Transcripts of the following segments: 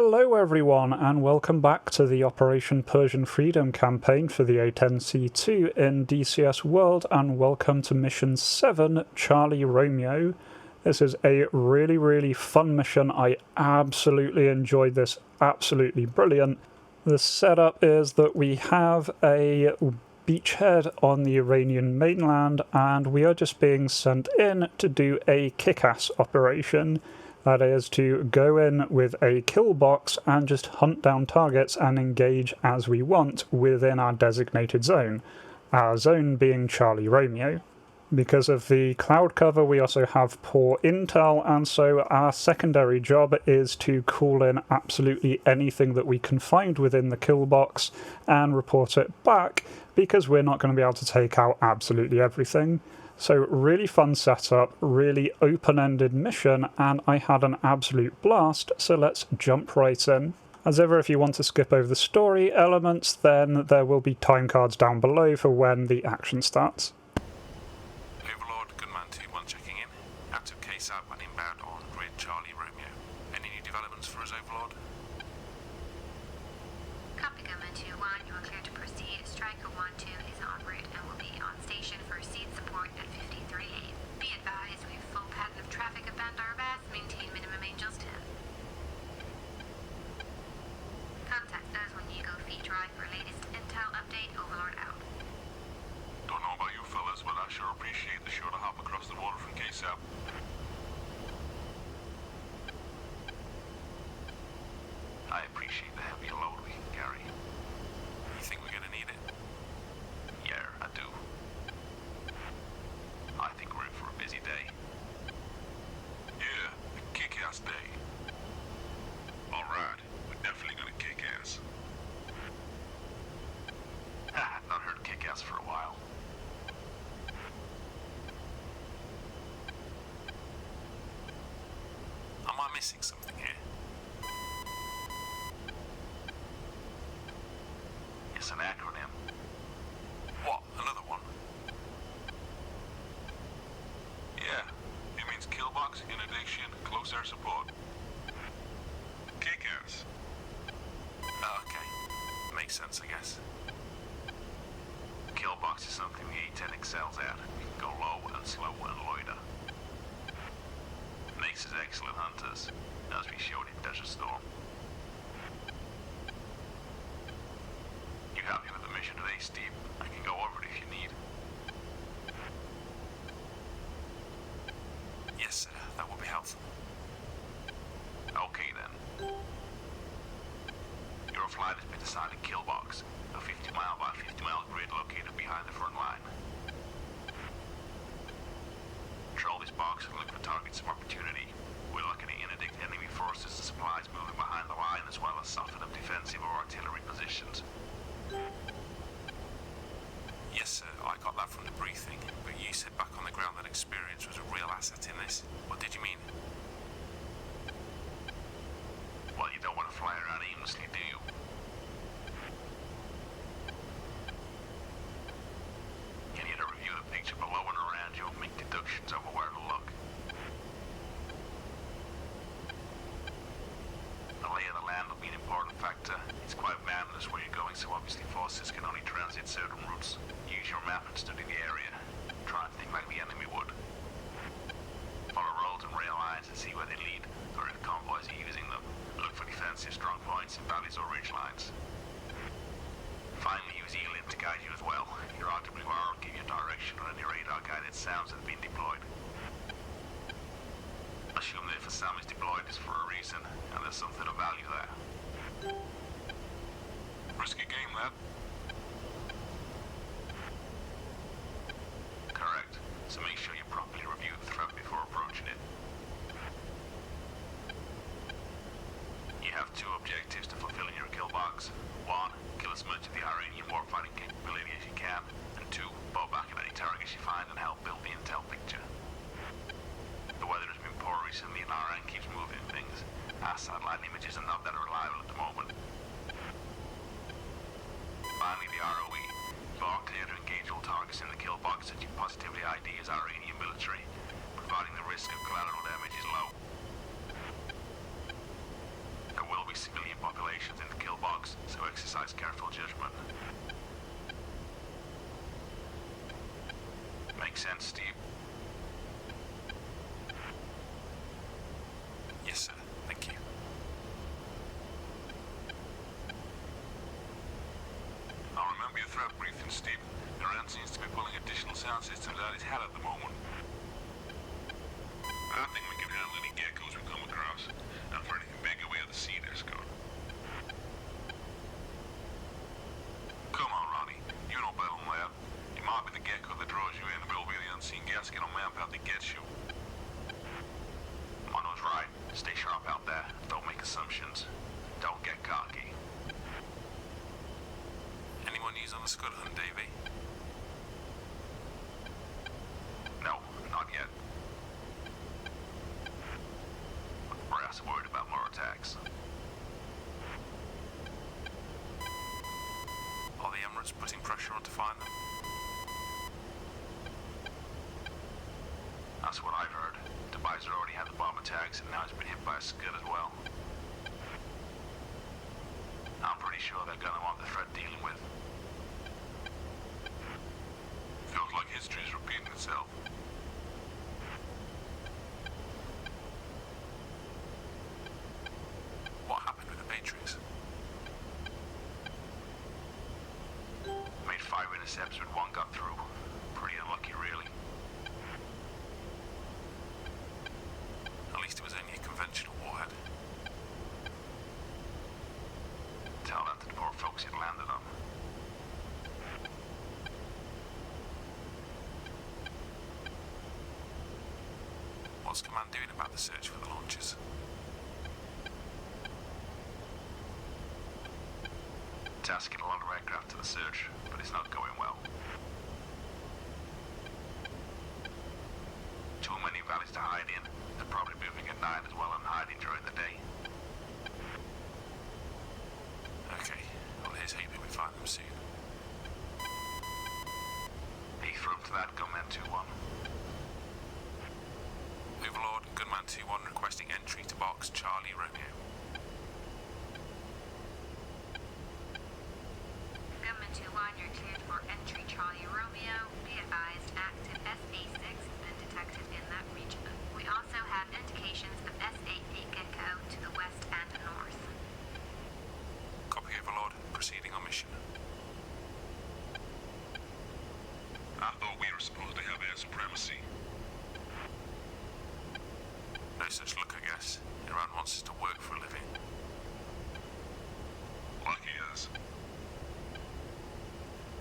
Hello everyone, and welcome back to the Operation Persian Freedom campaign for the A-10C II in DCS World, and welcome to Mission 7, Charlie Romeo. This is a really fun mission. I absolutely enjoyed this, absolutely brilliant. The setup is that we have a beachhead on the Iranian mainland, and we are just being sent in to do a kick-ass operation. That is to go in with a kill box and just hunt down targets and engage as we want within our designated zone. Our zone being Charlie Romeo. Because of the cloud cover, we also have poor intel, and so our secondary job is to call in absolutely anything that we can find within the kill box and report it back, because we're not going to be able to take out absolutely everything. So really fun setup, really open-ended mission, and I had an absolute blast, so let's jump right in. As ever, if you want to skip over the story elements, then there will be time cards down below for when the action starts. Overlord, Gunman 2-1 checking in. Active case out and inbound on grid Charlie Romeo. Any new developments for us, Overlord? Copy, Gunman 2-1. You are clear to proceed. Striker 1-2 is en route and will be on station for seed support at 53-8. Be advised, we have full pattern of traffic at Bandar Abbas. Maintain minimum Angels 10. Contact us when you go feed drive for latest intel update. Overlord out. Don't know about you fellas, but I sure appreciate the short hop across the water from KSAP. I appreciate the heavier load we can carry. You think we're gonna need it? Yeah, I do. I think we're in for a busy day. Yeah, a kick-ass day. Alright, we're definitely gonna kick ass. I've not heard kick-ass for a while. Am I missing something here? It's an acronym. What? Another one? Yeah, it means killbox, interdiction, close air support. Kick-ass. Oh, okay. Makes sense, I guess. Killbox is something the A-10 excels at. We can go low and slow and loiter. Makes us excellent hunters, as we showed in Desert Storm. You happy with the mission today, Steve? I can go over it if you need. Yes, sir. That will be helpful. Okay, then. Your flight has been assigned a kill box, a 50-mile by 50-mile grid located behind the front line. Control this box and look for targets of opportunity. We're looking to interdict enemy forces and supplies moving behind the line, as well as soften up defensive or artillery positions. Yes, sir, I got that from the briefing, but you said back on the ground that experience was a real asset in this. What did you mean? Well, you don't want to fly around aimlessly, do you? You need to review the picture below and around you and make deductions over where to look. The lay of the land will be an important factor. It's quite mountainous where you're going, so obviously forces can only transit certain routes. Use your map and study the area. Try and think like the enemy would. Follow roads and rail lines and see where they lead, or if convoys are using them. Look for defensive strong points in valleys or ridge lines. Finally, use ELIM to guide you as well. Your RTB will give you direction on any radar-guided sounds that have been deployed. Assume that if a SAM is deployed, it's for a reason, and there's something of value there. Risky game, lad. Correct. So make sure you properly review the threat before approaching it. You have two objectives to fulfill in your kill box. One, kill as much of the Iranian warfighting capability as you can. And two, bow back at any targets you find and help build the intel picture. The weather has been poor recently and Iran keeps moving things. Our satellite images are not that reliable at the moment. Finally, the ROE. You are clear to engage all targets in the kill box that you positively ID as Iranian military, providing the risk of collateral damage is low. There will be civilian populations in the kill box, so exercise careful judgment. Makes sense, Steve? Yes, sir. Thank you. I'll remember your threat briefing, Steve. Iran seems to be pulling additional sound systems out his head at the moment. I think we can handle any geckos we come across, and for anything bigger we have the sea there's gone. Come on, Ronnie. You know better than that. It might be the gecko that draws you in, but it'll be the unseen gasket on map out that gets you. Mono's right. Stay sharp out there. Don't make assumptions. Don't get cocky. Any more news on the Scud hunt, Davey? No, not yet. Brass worried about more attacks. Are the Emirates putting pressure on to find them? That's what I've heard. Dubai's already had the bomb attacks, and now it's been hit by a Scud as well. I'm pretty sure they're gonna want the threat dealing with. Feels like history is repeating itself. What happened with the Patriots? Made 5 intercepts, but 1 got through. Pretty unlucky, really. At least it was only a conventional warhead. Tell that to the poor folks it landed on. What's Command doing about the search for the launchers? Tasking a lot of aircraft to the search, but it's not going well. Too many valleys to hide in. They're probably moving at night as well and hiding during the day. Okay, well here's hoping we find them soon. He threw him to that gunman 2-1. Overlord, Gunman 2-1 requesting entry to box Charlie Romeo. Gunman 2-1, you're cleared for entry Charlie Romeo. Be advised, active SA-6 has been detected in that region. We also have indications of SA-8 Gecko to the west and north. Copy, Overlord. Proceeding on mission. I thought we were supposed to have air supremacy. No such luck, I guess. Iran wants us to work for a living. Lucky us.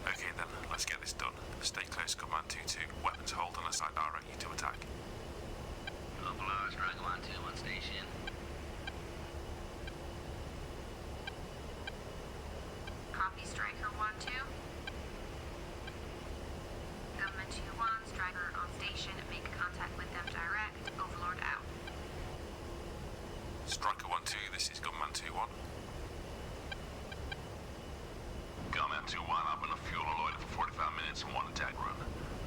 Okay then, let's get this done. Stay close, Command 2-2. Weapons hold unless I direct you to attack. Overlord, Striker 1-2 on station. Copy Striker 1-2. Gunman 2-1, Striker on station. Make contact with them direct. Overlord out. Striker 1-2, this is Gunman 2-1. Gunman 2-1, I've been a fuel alloyed for 45 minutes and 1 attack run.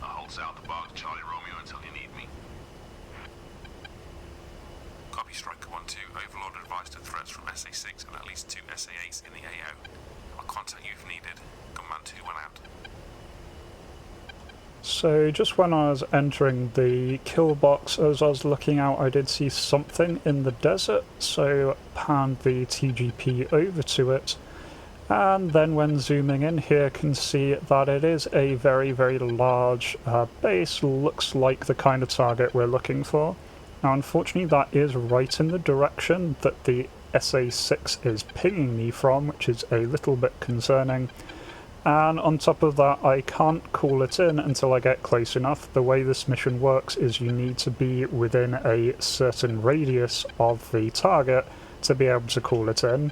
I'll hold south of box Charlie Romeo until you need me. Copy, Striker 1-2. Overlord advised of threats from SA-6 and at least 2 SA-8s in the AO. I'll contact you if needed. Gunman 2-1 out. So just when I was entering the kill box, as I was looking out, I did see something in the desert, so panned the TGP over to it. And then when zooming in here, can see that it is a very, very large base. Looks like the kind of target we're looking for. Now, unfortunately, that is right in the direction that the SA-6 is pinging me from, which is a little bit concerning. And on top of that, I can't call it in until I get close enough. The way this mission works is you need to be within a certain radius of the target to be able to call it in.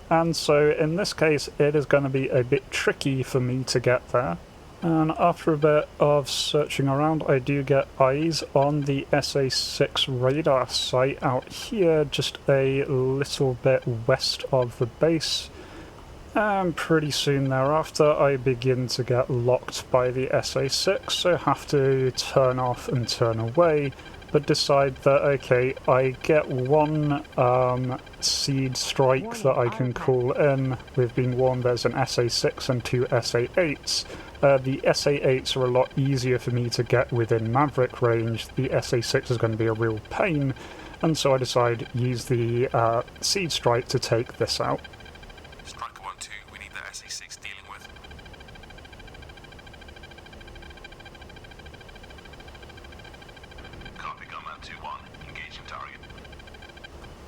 And so in this case, it is going to be a bit tricky for me to get there. And after a bit of searching around, I do get eyes on the SA-6 radar site out here, just a little bit west of the base. And pretty soon thereafter, I begin to get locked by the SA-6, so have to turn off and turn away, but decide that, okay, I get one seed strike that I can call in. We've been warned there's an SA6 and 2 SA8s. The SA8s are a lot easier for me to get within Maverick range. The SA6 is going to be a real pain, and so I decide use the seed strike to take this out. Striker 1-2, we need the SA6 dealing with. Copy, Gunman 2-1. Engaging target.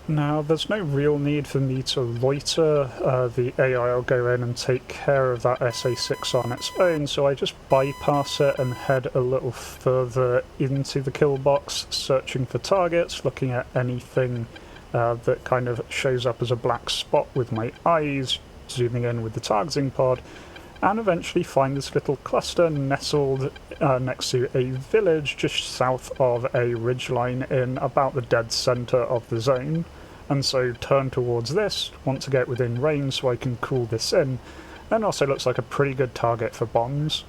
Now, there's no real need for me to loiter. The AI will go in and take care of that SA6 on its own, so I just bypass it and head a little further into the kill box, searching for targets, looking at anything that kind of shows up as a black spot with my eyes, zooming in with the targeting pod, and eventually find this little cluster nestled next to a village just south of a ridgeline in about the dead centre of the zone. And so turn towards this, want to get within range so I can call this in, and also looks like a pretty good target for bombs.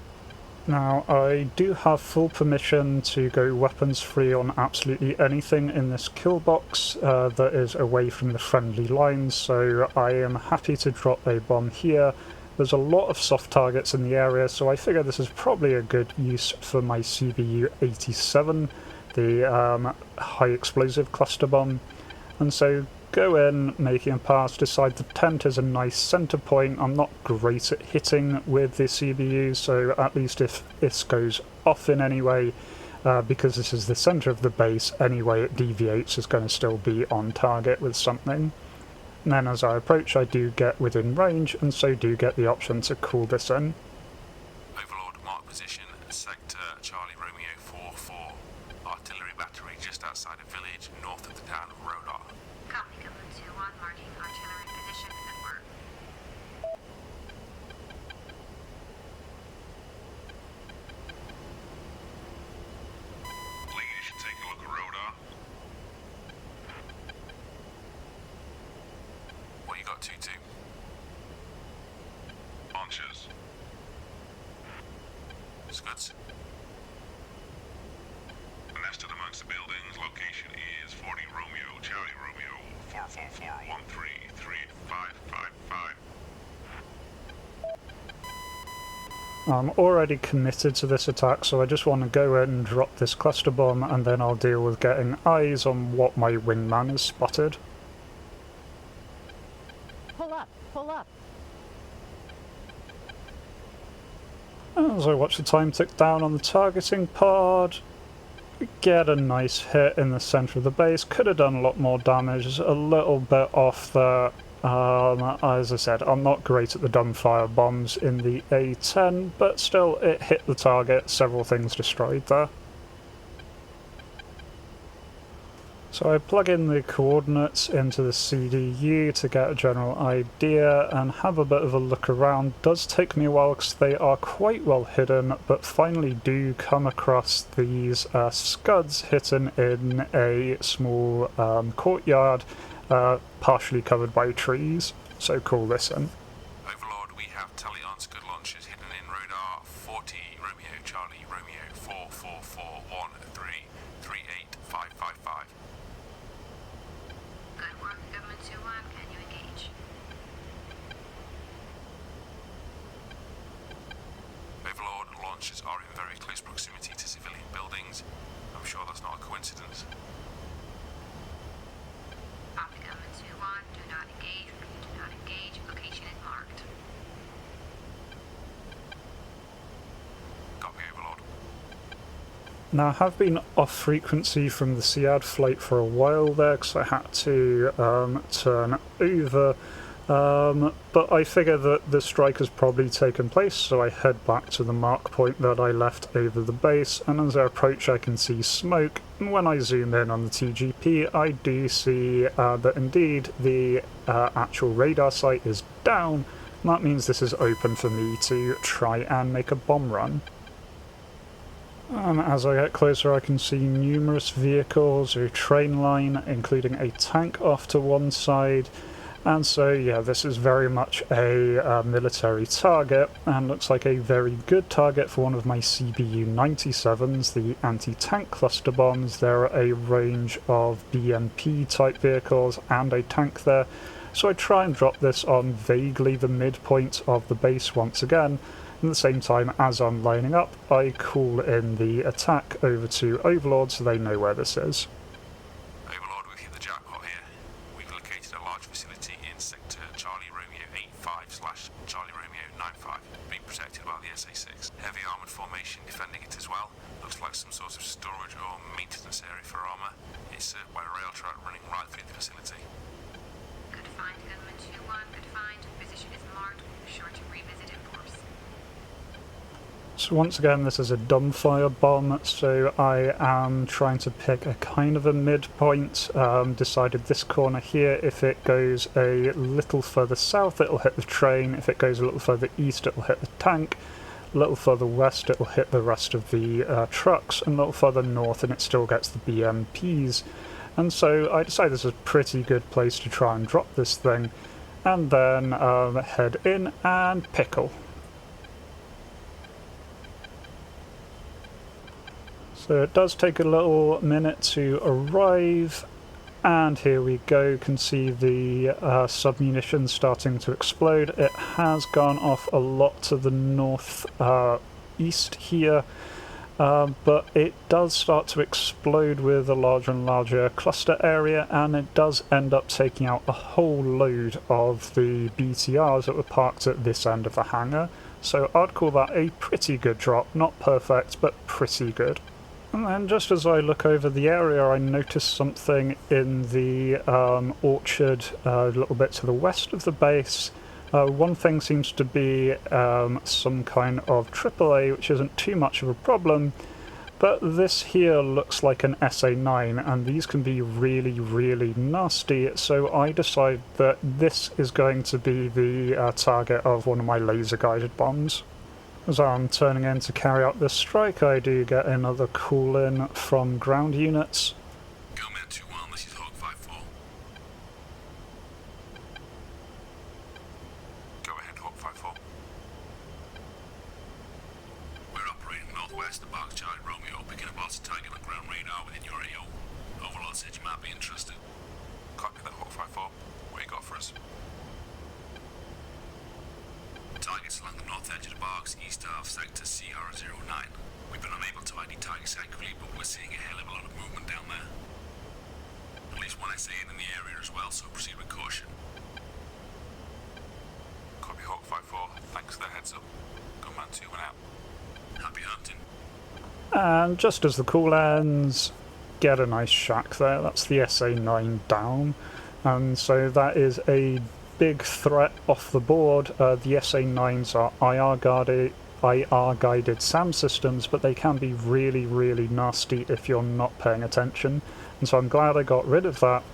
Now, I do have full permission to go weapons free on absolutely anything in this kill box that is away from the friendly lines, so I am happy to drop a bomb here. There's a lot of soft targets in the area, so I figure this is probably a good use for my CBU 87, the high explosive cluster bomb. And so go in, making a pass, decide the tent is a nice centre point. I'm not great at hitting with the CBU, so at least if this goes off in any way, because this is the centre of the base, any way it deviates is going to still be on target with something. And then as I approach, I do get within range, and so do get the option to call this in. Overlord, mark position, sector Charlie Romeo 4-4. Artillery battery just outside a village north of the town of Rodar. Copy, Gunman 2-1, marking artillery position and work. Lady should take a look at Rodar. What you got, 2-2? Launches. Scuds. Nested amongst the buildings. Location is 40 Romeo, Charlie Romeo, 444133555. I'm already committed to this attack, so I just want to go in and drop this cluster bomb, and then I'll deal with getting eyes on what my wingman has spotted. Pull up, pull up. As I watch the time tick down on the targeting pod, get a nice hit in the centre of the base. Could have done a lot more damage, a little bit off there. As I said, I'm not great at the dumbfire bombs in the A10, but still it hit the target, several things destroyed there. So I plug in the coordinates into the CDU to get a general idea and have a bit of a look around. Does take me a while because they are quite well hidden, but finally do come across these scuds hidden in a small courtyard, partially covered by trees. So call this in. Overlord, we have Talion Scud launchers hidden in Rodar 40 Romeo, Charlie Romeo 44413385555. Good work, Gunman 2-1. Can you engage? Overlord, launchers are in very close proximity to civilian buildings. I'm sure that's not a coincidence. Copy, Gunman 2-1. Do not engage. Repeat, do not engage. Location is marked. Copy, Overlord. Now, I have been off frequency from the SEAD flight for a while there because I had to turn over, but I figure that the strike has probably taken place, so I head back to the mark point that I left over the base, and as I approach I can see smoke, and when I zoom in on the TGP I do see that indeed the actual radar site is down, and that means this is open for me to try and make a bomb run. And as I get closer I can see numerous vehicles, a train line, including a tank off to one side, And so yeah, this is very much a military target, and looks like a very good target for one of my CBU-97s, the anti-tank cluster bombs. There are a range of BMP type vehicles and a tank there, so I try and drop this on vaguely the midpoint of the base once again. At the same time, as I'm lining up, I call in the attack over to Overlord so they know where this is. Overlord, we've hit the jackpot here. We've located a large facility in sector Charlie Romeo 85/Charlie Romeo 95, being protected by the SA-6. Heavy armoured formation defending it as well. Looks like some sort of storage or maintenance area for armour. It's served by a rail track running right through the facility. Good find, Gunman 2-1. Good find. Position is marked. Be sure to revisit in course. So once again, this is a dumbfire bomb, so I am trying to pick a kind of a midpoint. Decided this corner here, if it goes a little further south it'll hit the train, if it goes a little further east it'll hit the tank, a little further west it'll hit the rest of the trucks, and a little further north and it still gets the BMPs. And so I decided this is a pretty good place to try and drop this thing, and then head in and pickle. So it does take a little minute to arrive, and here we go. Can see the submunition starting to explode. It has gone off a lot to the north east here, but it does start to explode with a larger and larger cluster area, and it does end up taking out a whole load of the BTRs that were parked at this end of the hangar. So I'd call that a pretty good drop. Not perfect, but pretty good. And then just as I look over the area, I notice something in the orchard a little bit to the west of the base. One thing seems to be some kind of AAA, which isn't too much of a problem, but this here looks like an SA-9, and these can be really, really nasty, so I decide that this is going to be the target of one of my laser-guided bombs. As I'm turning in to carry out this strike, I do get another call-in from ground units. Gunman 2-1, this is Hawk 5-4. Go ahead, Hawk 5-4. We're operating northwest of Box Charlie Romeo, picking up lots of target on ground radar within your AO. Overlord said you might be interested. Copy that, Hawk 5-4. What you got for us? Targets along the north edge of the box, east of sector CR09. We've been unable to ID targets accurately, but we're seeing a hell of a lot of movement down there. At least one SA in the area as well, so proceed with caution. Copy Hawk 5-4, thanks for the heads up. Gunman 2 went out. Happy hunting. And just as the call ends, get a nice shack there. That's the SA-9 down. And so that is a big threat off the board. The SA-9s are IR guided SAM systems, but they can be really, really nasty if you're not paying attention, and so I'm glad I got rid of that.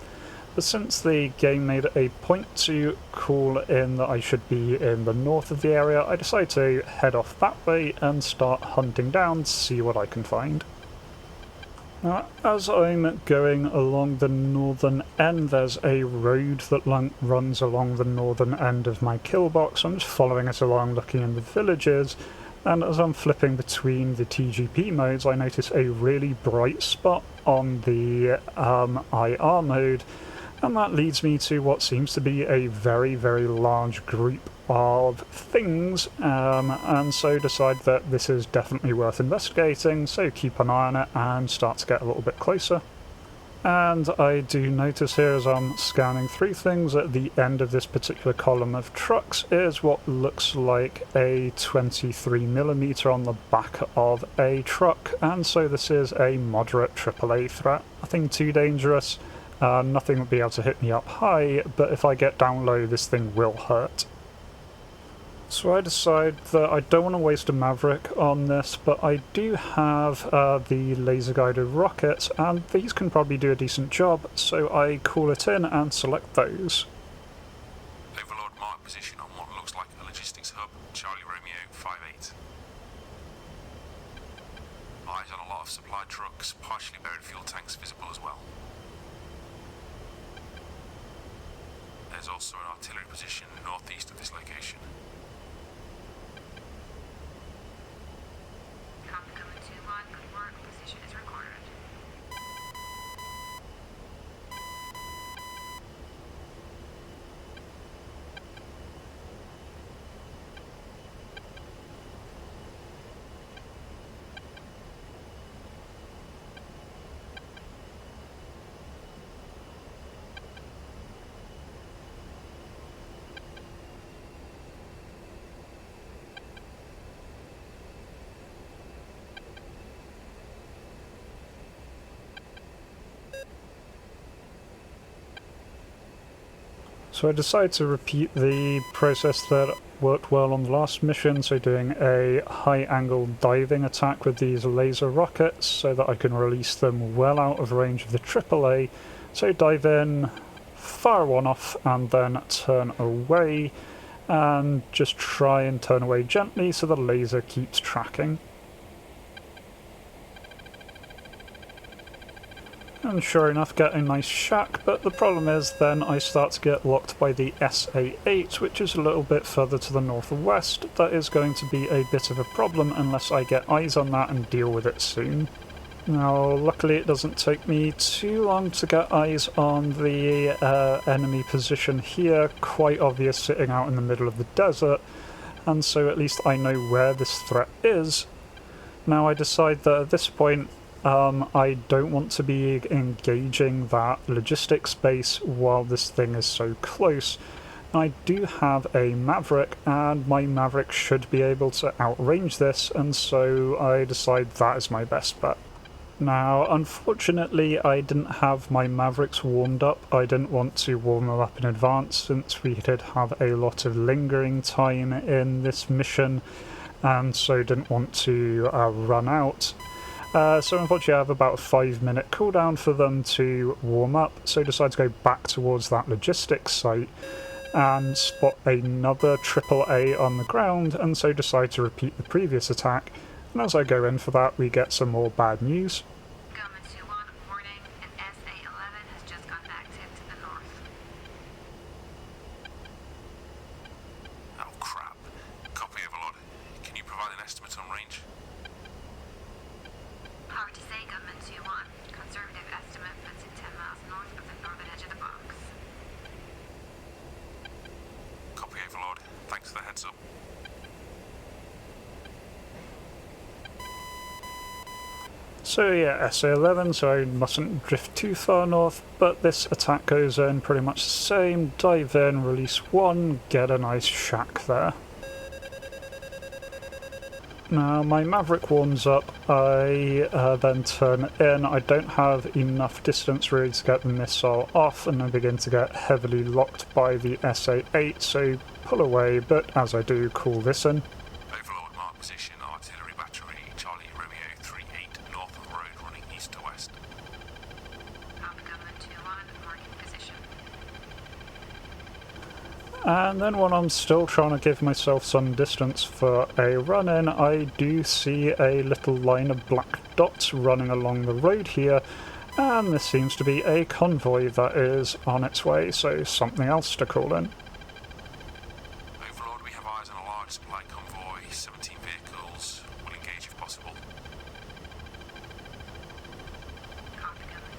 But since the game made it a point to call in that I should be in the north of the area, I decided to head off that way and start hunting down to see what I can find. Now, as I'm going along the northern end, there's a road that runs along the northern end of my kill box. I'm just following it along, looking in the villages, and as I'm flipping between the TGP modes, I notice a really bright spot on the IR mode, and that leads me to what seems to be a very, very large group of things, and so decide that this is definitely worth investigating, so keep an eye on it and start to get a little bit closer. And I do notice here as I'm scanning through things, at the end of this particular column of trucks is what looks like a 23mm on the back of a truck, and so this is a moderate AAA threat. Nothing too dangerous, nothing will be able to hit me up high, but if I get down low this thing will hurt. So I decide that I don't want to waste a Maverick on this, but I do have the laser-guided rockets, and these can probably do a decent job, so I call it in and select those. Overlord mark position on what looks like a logistics hub, Charlie Romeo 58. Eyes on a lot of supply trucks, partially buried fuel tanks visible as well. There's also an artillery position northeast of this location. Copy, coming 2-1. Good work. Position is recorded. So I decided to repeat the process that worked well on the last mission, so doing a high-angle diving attack with these laser rockets so that I can release them well out of range of the AAA. So dive in, fire one off, and then turn away, and just try and turn away gently so the laser keeps tracking. And sure enough, get a nice shack, but the problem is then I start to get locked by the SA-8, which is a little bit further to the northwest. That is going to be a bit of a problem unless I get eyes on that and deal with it soon. Now, luckily it doesn't take me too long to get eyes on the enemy position here, quite obvious sitting out in the middle of the desert, and so at least I know where this threat is. Now I decide that at this point I don't want to be engaging that logistics base while this thing is so close. I do have a Maverick, and my Maverick should be able to outrange this, and so I decide that is my best bet. Now, unfortunately, I didn't have my Mavericks warmed up. I didn't want to warm them up in advance since we did have a lot of lingering time in this mission, and so didn't want to run out. So unfortunately I have about a 5-minute cooldown for them to warm up, so I decide to go back towards that logistics site and spot another AAA on the ground, and so decide to repeat the previous attack. And as I go in for that, we get some more bad news. Gunman 2-1, warning, an SA-11 has just gone active to the north. Oh crap. Copy, Overlord. Can you provide an estimate on range? Hard to say, Gunman 2-1. Conservative estimate puts it 10 miles north of the northern edge of the box. Copy, Overlord. Thanks for the heads up. So yeah, SA-11, so I mustn't drift too far north, but this attack goes in pretty much the same. Dive in, release one, get a nice shack there. Now my Maverick warms up, I then turn in. I don't have enough distance really to get the missile off, and I begin to get heavily locked by the SA-8, so pull away, but as I do, call this in. Overlord, mark position, artillery battery, Charlie Romeo 38, north of the road, running east to west. Copy, Gunman 2-1, marking position. And then when I'm still trying to give myself some distance for a run-in, I do see a little line of black dots running along the road here, and this seems to be a convoy that is on its way, so something else to call in. Overlord, we have eyes on a large supply convoy, 17 vehicles. We'll engage if possible. Copy, Gunman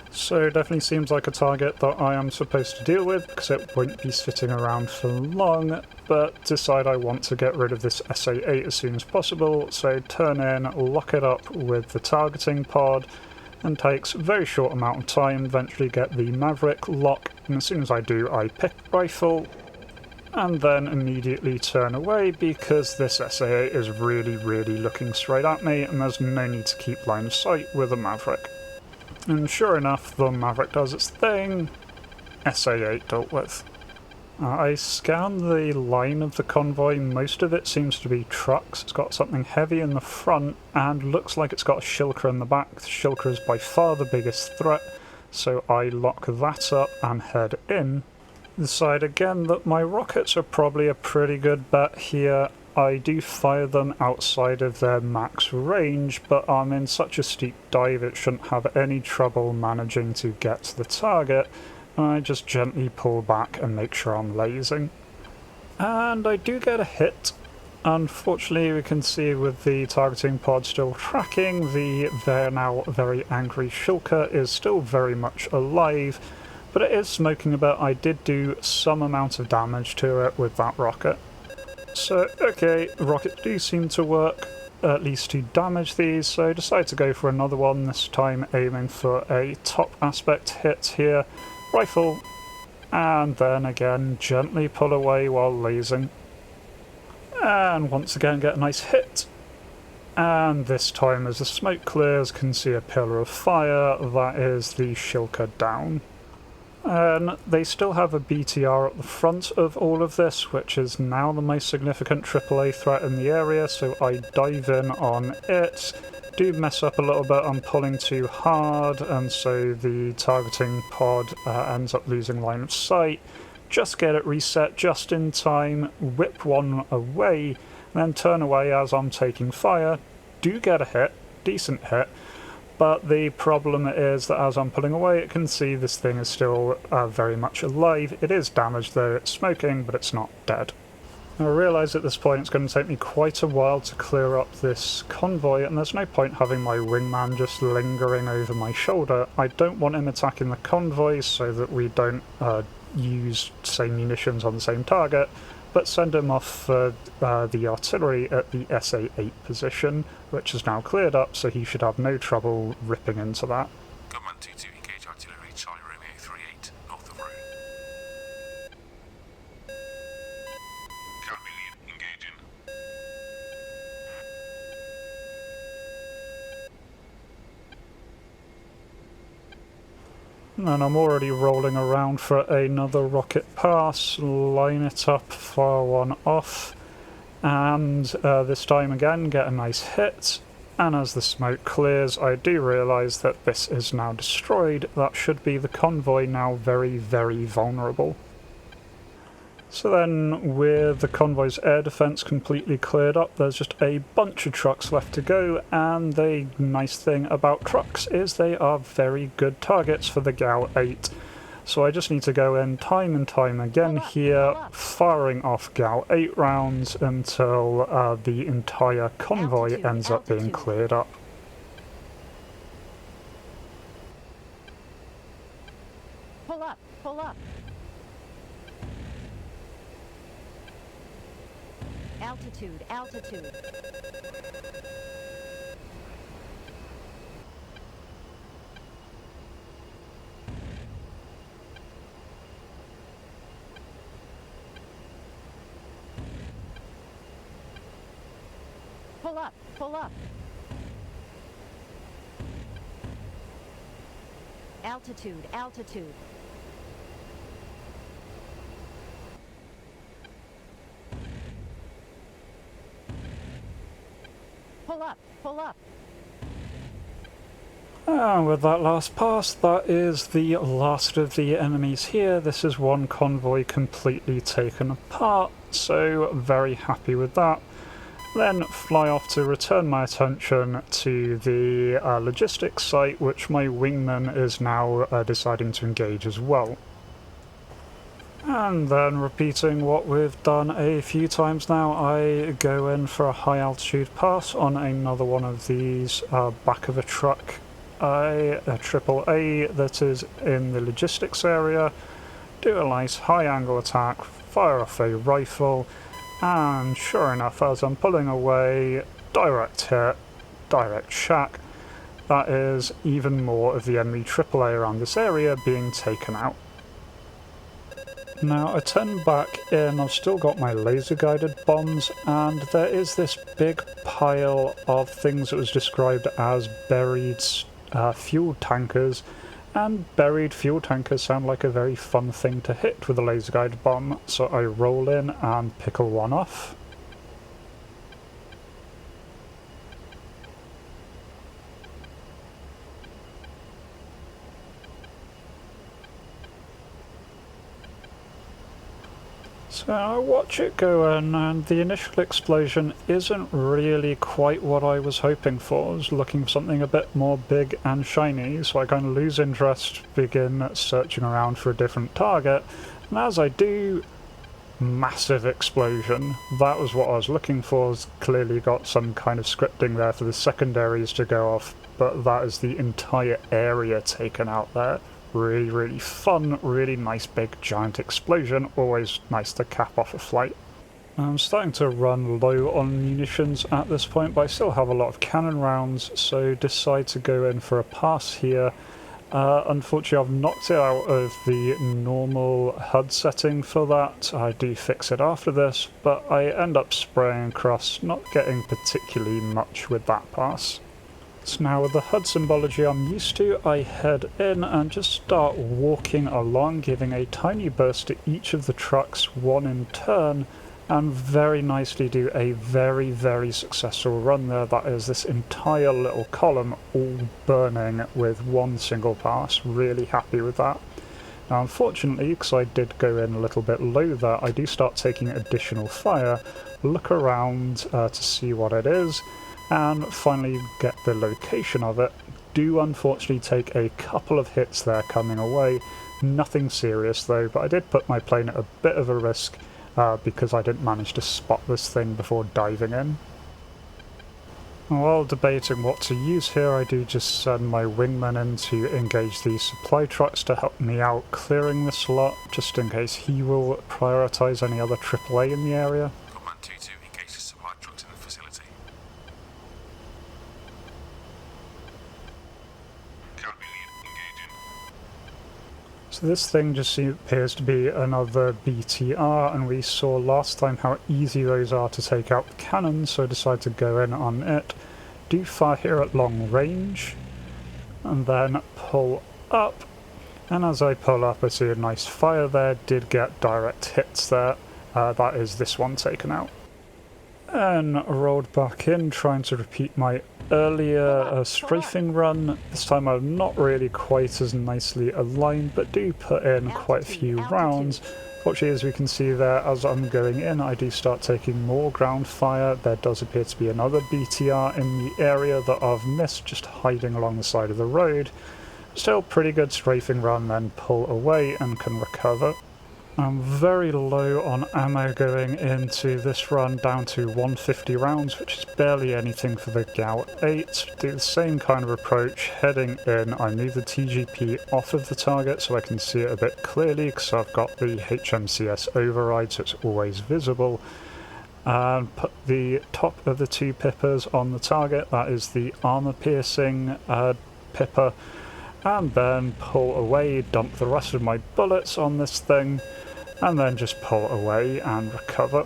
2-1. So it definitely seems like a target that I am supposed to deal with, because it won't be sitting around for long, but decide I want to get rid of this SA-8 as soon as possible, so turn in, lock it up with the targeting pod, and takes a very short amount of time, eventually get the Maverick lock, and as soon as I do, I pick rifle, and then immediately turn away because this SA-8 is really looking straight at me, and there's no need to keep line of sight with a Maverick. And sure enough, the Maverick does its thing. SA-8 dealt with. I scanned the line of the convoy. Most of it seems to be trucks. It's got something heavy in the front and looks like it's got a shilker in the back. The shilker is by far the biggest threat, so I lock that up and head in. Decide again that my rockets are probably a pretty good bet here. I do fire them outside of their max range, but I'm in such a steep dive it shouldn't have any trouble managing to get to the target, and I just gently pull back and make sure I'm lasing. And I do get a hit. Unfortunately, we can see with the targeting pod still tracking, the now very angry Shulker is still very much alive, but it is smoking a bit. I did do some amount of damage to it with that rocket. So, okay, rockets do seem to work, at least to damage these, so I decided to go for another one, this time aiming for a top aspect hit here. Rifle, and then again gently pull away while lasing. And once again get a nice hit. And this time as the smoke clears, can see a pillar of fire. That is the Shilker down. And they still have a BTR at the front of all of this, which is now the most significant AAA threat in the area, so I dive in on it. Do mess up a little bit, I'm pulling too hard, and so the targeting pod ends up losing line of sight. Just get it reset just in time, whip one away, and then turn away as I'm taking fire. Do get a hit, decent hit, but the problem is that as I'm pulling away it can see this thing is still very much alive. It is damaged though, it's smoking, but it's not dead. I realise at this point it's going to take me quite a while to clear up this convoy, and there's no point having my wingman just lingering over my shoulder. I don't want him attacking the convoy so that we don't use same munitions on the same target, but send him off for the artillery at the SA-8 position, which is now cleared up, so he should have no trouble ripping into that. Gunman 2-2, engage artillery, Charlie Romeo 3-8, north of Rome. Copy lead, engaging. And I'm already rolling around for another rocket pass, line it up, fire one off, and this time again get a nice hit, and as the smoke clears I do realise that this is now destroyed. That should be the convoy now very, very vulnerable. So then, with the convoy's air defence completely cleared up, there's just a bunch of trucks left to go, and the nice thing about trucks is they are very good targets for the GAU-8. So I just need to go in time and time again here, firing off GAU-8 rounds until the entire convoy ends up being cleared up. Pull up, pull up. Altitude, altitude. Pull up, pull up. Altitude, altitude. Pull up, pull up. And with that last pass, that is the last of the enemies here. This is one convoy completely taken apart, so very happy with that. Then fly off to return my attention to the logistics site, which my wingman is now deciding to engage as well. And then repeating what we've done a few times now, I go in for a high altitude pass on another one of these back of a truck, a AAA that is in the logistics area, do a nice high angle attack, fire off a rifle, and sure enough as I'm pulling away, direct hit, direct shack, that is even more of the enemy AAA around this area being taken out. Now I turn back in, I've still got my laser guided bombs, and there is this big pile of things that was described as buried fuel tankers, and buried fuel tankers sound like a very fun thing to hit with a laser guided bomb, so I roll in and pickle one off. So I watch it go in, and the initial explosion isn't really quite what I was hoping for. I was looking for something a bit more big and shiny, so I kind of lose interest, begin searching around for a different target, and as I do, massive explosion. That was what I was looking for. It's clearly got some kind of scripting there for the secondaries to go off, but that is the entire area taken out there. Really, really fun, really nice big giant explosion, always nice to cap off a flight. I'm starting to run low on munitions at this point, but I still have a lot of cannon rounds, so decide to go in for a pass here. Unfortunately I've knocked it out of the normal HUD setting for that. I do fix it after this, but I end up spraying across, not getting particularly much with that pass. So now with the HUD symbology I'm used to, I head in and just start walking along, giving a tiny burst to each of the trucks, one in turn, and very nicely do a very, very successful run there. That is this entire little column all burning with one single pass. Really happy with that. Now unfortunately, because I did go in a little bit low there, I do start taking additional fire, look around to see what it is, and finally get the location of it. Do unfortunately take a couple of hits there coming away. Nothing serious though, but I did put my plane at a bit of a risk because I didn't manage to spot this thing before diving in. While debating what to use here, I do just send my wingman in to engage these supply trucks to help me out clearing this lot, just in case he will prioritise any other AAA in the area. Command 2-2, engage the supply trucks in the facility. Copy lead, engaging. So this thing just appears to be another BTR, and we saw last time how easy those are to take out the cannons, so I decided to go in on it. Do fire here at long range, and then pull up, and as I pull up I see a nice fire there, did get direct hits there. That is this one taken out. And rolled back in, trying to repeat my earlier strafing run. This time I'm not really quite as nicely aligned, but do put in quite a few rounds. Fortunately, as we can see there, as I'm going in, I do start taking more ground fire. There does appear to be another BTR in the area that I've missed, just hiding along the side of the road. Still pretty good strafing run, then pull away and can recover. I'm very low on ammo going into this run, down to 150 rounds, which is barely anything for the GAU-8. Do the same kind of approach, heading in. I move the TGP off of the target so I can see it a bit clearly, because I've got the HMCS override so it's always visible. And put the top of the two pippers on the target, that is the armor-piercing pipper, and then pull away, dump the rest of my bullets on this thing, and then just pull away and recover.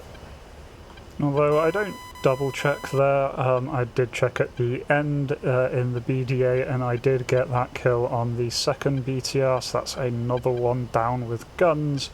Although I don't double check there, I did check at the end in the BDA, and I did get that kill on the second BTR, so that's another one down with guns.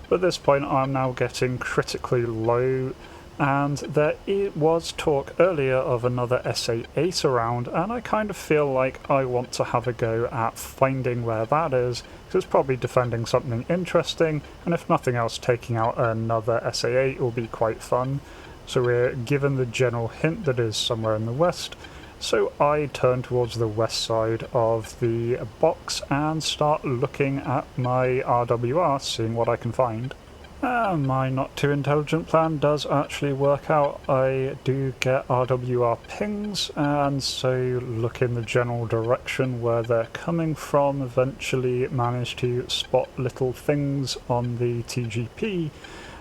But at this point I'm now getting critically low, and there was talk earlier of another SA-8 around, and I kind of feel like I want to have a go at finding where that is, because it's probably defending something interesting, and if nothing else, taking out another SA-8 will be quite fun. So we're given the general hint that it is somewhere in the west, so I turn towards the west side of the box and start looking at my RWR, seeing what I can find. My not too intelligent plan does actually work out. I do get RWR pings, and so look in the general direction where they're coming from, eventually manage to spot little things on the TGP,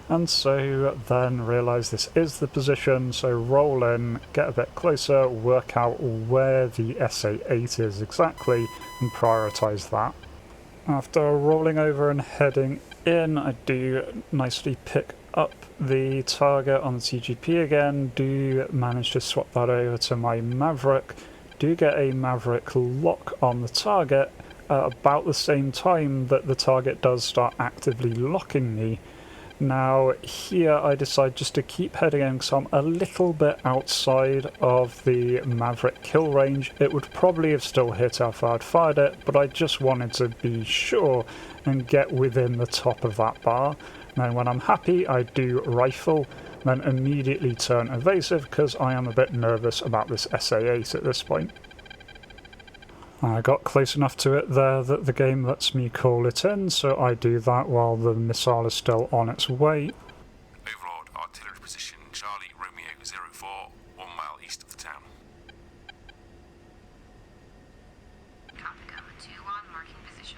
and so then realise this is the position, so roll in, get a bit closer, work out where the SA-8 is exactly, and prioritise that. After rolling over and heading in, I do nicely pick up the target on the TGP again, do manage to swap that over to my Maverick, do get a Maverick lock on the target about the same time that the target does start actively locking me. Now here I decide just to keep heading in, because I'm a little bit outside of the Maverick kill range. It would probably have still hit after I'd fired it, but I just wanted to be sure and get within the top of that bar. Then when I'm happy, I do rifle, then immediately turn evasive because I am a bit nervous about this SA-8 at this point. I got close enough to it there that the game lets me call it in, so I do that while the missile is still on its way. Overlord, artillery position Charlie Romeo 04, 1 mile east of the town. Copy, Command 2-1, marking position.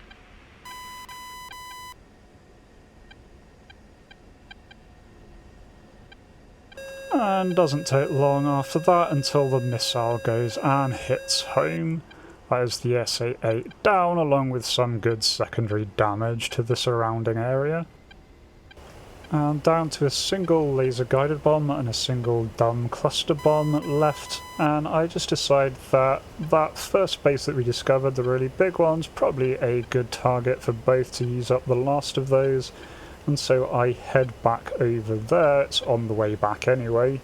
And doesn't take long after that until the missile goes and hits home. That is the SA-8 down, along with some good secondary damage to the surrounding area. And down to a single laser guided bomb and a single dumb cluster bomb left, and I just decide that that first base that we discovered, the really big one's probably a good target for both to use up the last of those, and so I head back over there. It's on the way back anyway,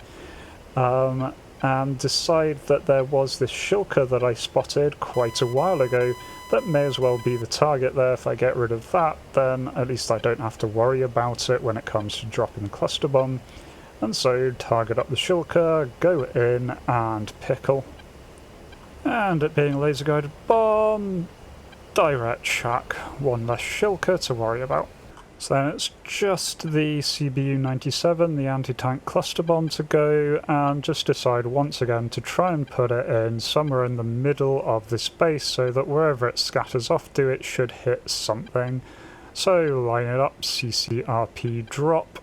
and decide that there was this shulker that I spotted quite a while ago that may as well be the target there. If I get rid of that, then at least I don't have to worry about it when it comes to dropping the cluster bomb. And so target up the shulker, go in and pickle. And it being a laser guided bomb, direct shack, one less shulker to worry about. So then it's just the CBU-97, the anti-tank cluster bomb, to go, and just decide once again to try and put it in somewhere in the middle of this base so that wherever it scatters off to it should hit something. So line it up, CCRP drop.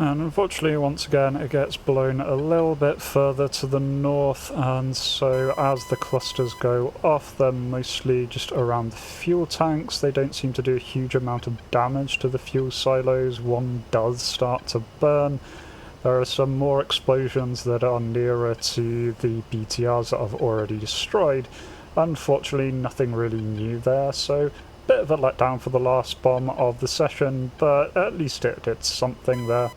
And unfortunately, once again, it gets blown a little bit further to the north, and so as the clusters go off, they're mostly just around the fuel tanks. They don't seem to do a huge amount of damage to the fuel silos. One does start to burn. There are some more explosions that are nearer to the BTRs that I've already destroyed. Unfortunately, nothing really new there, so bit of a letdown for the last bomb of the session, but at least it did something there.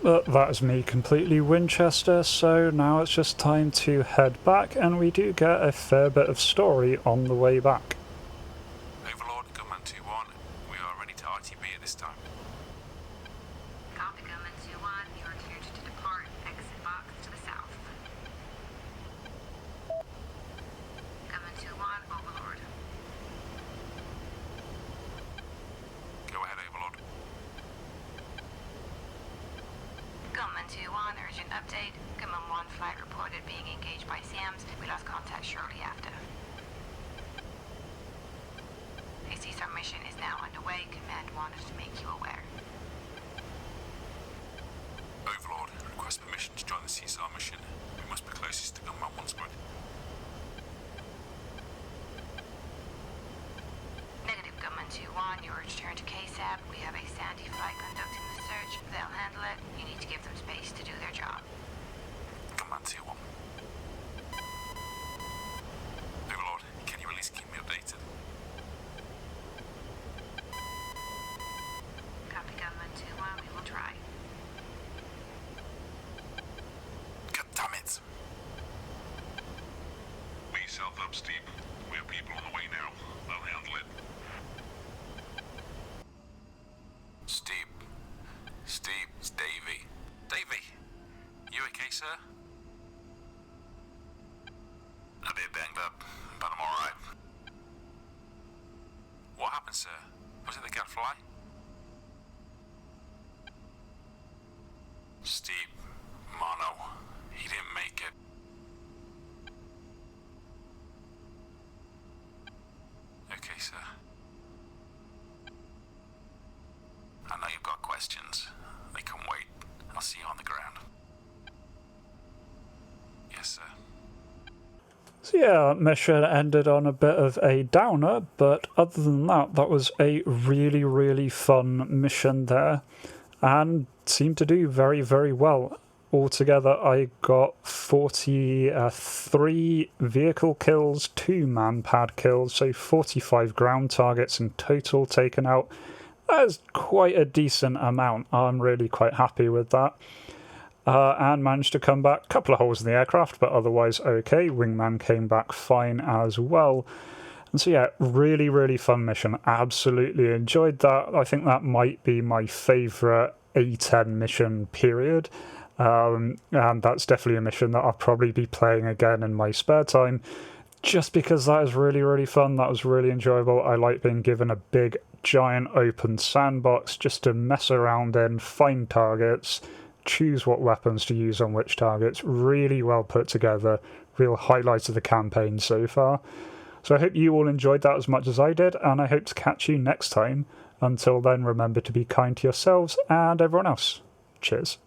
But that is me completely Winchester, so now it's just time to head back, and we do get a fair bit of story on the way back. Overlord, Gunman 2-1, we are ready to RTB at this time. Copy, Command 2-1, you are cleared to depart. Exit box to the south. Command 2-1, Overlord. Go ahead, Overlord. Gunman 2-1, urgent update. Gunman 1 flight reported being engaged by SAMs. We lost contact shortly after. A CSAR mission is now underway. Command wanted to make you aware. Overlord, request permission to join the CSAR mission. We must be closest to Gunman 1 squad. Negative, Gunman 2-1, you are returned to KSAB. We have a Sandy flight conducting the search. They'll handle it. You need to give them space to do their job. Gunman 2-1. Overlord, can you at least keep me updated? Copy, Gunman 2-1, we will try. God damn it! Be south up steep. We have people on the way now. They'll handle it. Steve, it's Davey. Davey, you okay, sir? A bit banged up, but I'm alright. What happened, sir? Was it the gadfly? Steve, mono. He didn't make it. Okay, sir. I know you've got questions. They can wait. I'll see you on the ground. Yes, sir. So yeah, that mission ended on a bit of a downer, but other than that, that was a really, really fun mission there, and seemed to do very, very well. Altogether, I got 43 vehicle kills, 2 man-pad kills, so 45 ground targets in total taken out. That is quite a decent amount. I'm really quite happy with that. And managed to come back. A couple of holes in the aircraft, but otherwise okay. Wingman came back fine as well. And so yeah, really, really fun mission. Absolutely enjoyed that. I think that might be my favourite A10 mission, period. And that's definitely a mission that I'll probably be playing again in my spare time, just because that is really, really fun. That was really enjoyable. I like being given a big, giant open sandbox just to mess around in, find targets, choose what weapons to use on which targets. Really well put together, real highlight of the campaign so far. So I hope you all enjoyed that as much as I did, and I hope to catch you next time. Until then, remember to be kind to yourselves and everyone else. Cheers.